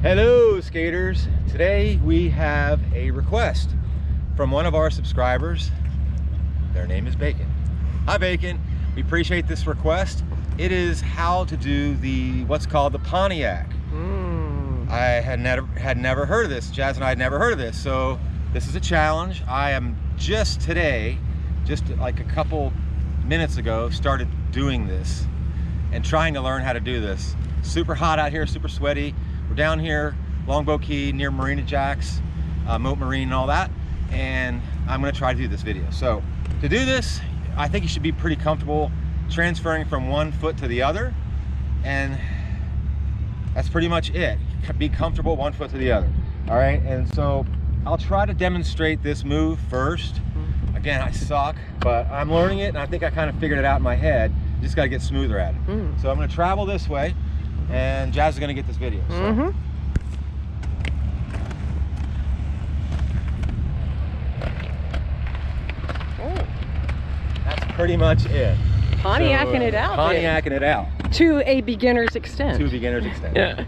Hello skaters. Today we have a request from one of our subscribers. Their name is Bacon. Hi Bacon, we appreciate this request. It is how to do what's called the Pontiac. I had never heard of this. Jazz and I had never heard of this, so this is a challenge. I am just like a couple minutes ago, started doing this and trying to learn how to do this. Super hot out here, super sweaty. We're down here, Longboat Key, near Marina Jacks, Moat Marine and all that, and I'm gonna try to do this video. So to do this, I think you should be pretty comfortable transferring from one foot to the other, and that's pretty much it. Be comfortable one foot to the other, all right? And so I'll try to demonstrate this move first. Again, I suck, but I'm learning it, and I think I kind of figured it out in my head. Just gotta get smoother at it. So I'm gonna travel this way, and Jazz is gonna get this video. So. That's pretty much it. Pontiacing it out. Pontiacing it out. To a beginner's extent. To a beginner's extent. Yeah.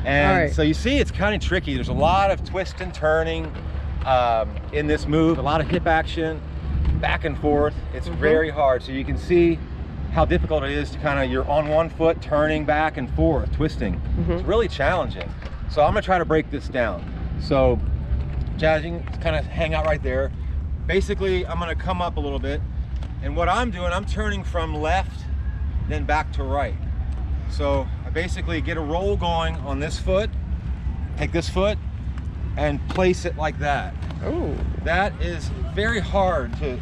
And so you see, it's kind of tricky. There's a lot of twist and turning in this move, a lot of hip action, back and forth. It's very hard. So you can see how difficult it is to you're on one foot, turning back and forth, twisting. It's really challenging. So I'm gonna try to break this down. So Jazz, you can kind of hang out right there. Basically, I'm gonna come up a little bit, and what I'm doing, I'm turning from left, then back to right. So I basically get a roll going on this foot, take this foot, and place it like that. Oh. That is very hard to,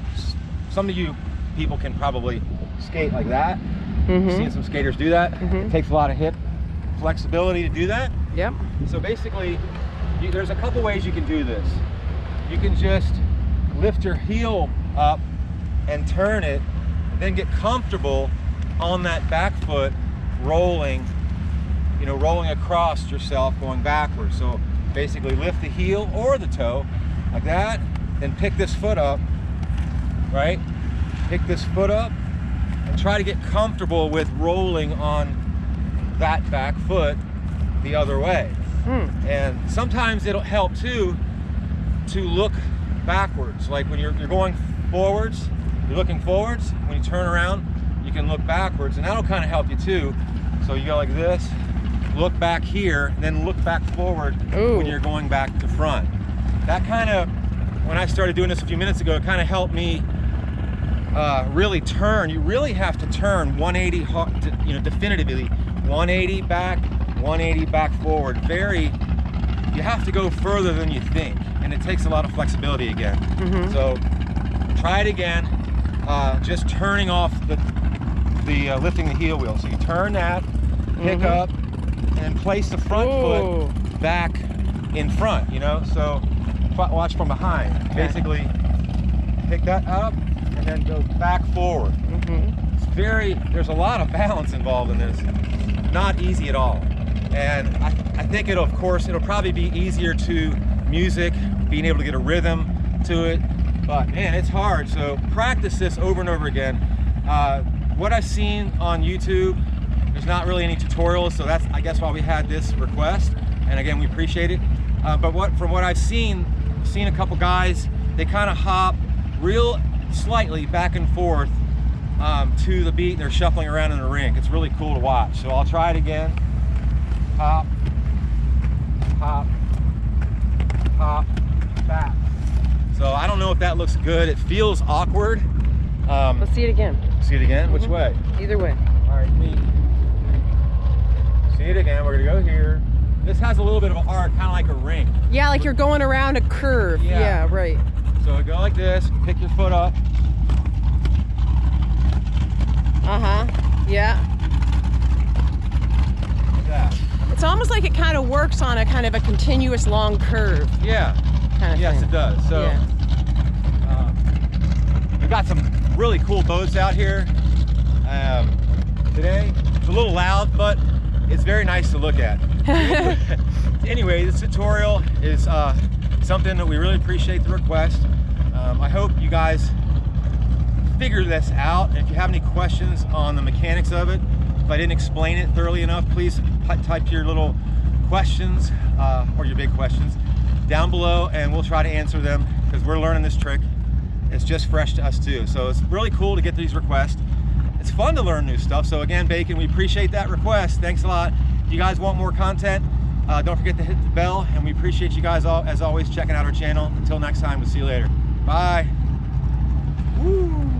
some of you people can probably skate like that. I've seen some skaters do that. It takes a lot of hip flexibility to do that. Yep. So basically, there's a couple ways you can do this. You can just lift your heel up and turn it, then get comfortable on that back foot, rolling across yourself, going backwards. So basically lift the heel or the toe like that, then pick this foot up, right? Pick this foot up and try to get comfortable with rolling on that back foot the other way. And sometimes it'll help too to look backwards. Like when you're going forwards, you're looking forwards. When you turn around, you can look backwards, and that'll kind of help you too. So you go like this, look back here, then look back forward when you're going back to front. That kind of, when I started doing this a few minutes ago, it kind of helped me really turn. You really have to turn 180, definitively 180 back, 180 back forward. You have to go further than you think, and it takes a lot of flexibility again. So try it again, just turning off the lifting the heel wheel. So you turn that, pick up, and place the front foot back in front, so watch from behind. Basically pick that up and then go back forward. There's a lot of balance involved in this. Not easy at all. And I think it'll probably be easier to music, being able to get a rhythm to it, but man, it's hard. So practice this over and over again. What I've seen on YouTube, there's not really any tutorials, so that's, I guess, why we had this request. And again, we appreciate it. But from what I've seen a couple guys, they kind of hop real slightly back and forth to the beat, and they're shuffling around in the rink. It's really cool to watch. So I'll try it again. Hop, hop, hop, back. So I don't know if that looks good. It feels awkward. Let's see it again. See it again? Which way? Either way. All right, see it again. We're gonna go here. This has a little bit of an arc, kind of like a rink. Yeah, like you're going around a curve. Yeah, right. So go like this, pick your foot up. Yeah. Like that. It's almost like it kind of works on a kind of a continuous long curve. Yeah. Yes, it does. So we've got some really cool boats out here today. It's a little loud, but it's very nice to look at. Anyway, this tutorial is something that we really appreciate the request. I hope you guys figure this out. And if you have any questions on the mechanics of it, if I didn't explain it thoroughly enough, please type your little questions, or your big questions, down below, and we'll try to answer them, because we're learning this trick. It's just fresh to us too. So it's really cool to get these requests. It's fun to learn new stuff. So again, Bacon, we appreciate that request. Thanks a lot. If you guys want more content, don't forget to hit the bell, and we appreciate you guys all, as always, checking out our channel. Until next time, we'll see you later. Bye. Woo.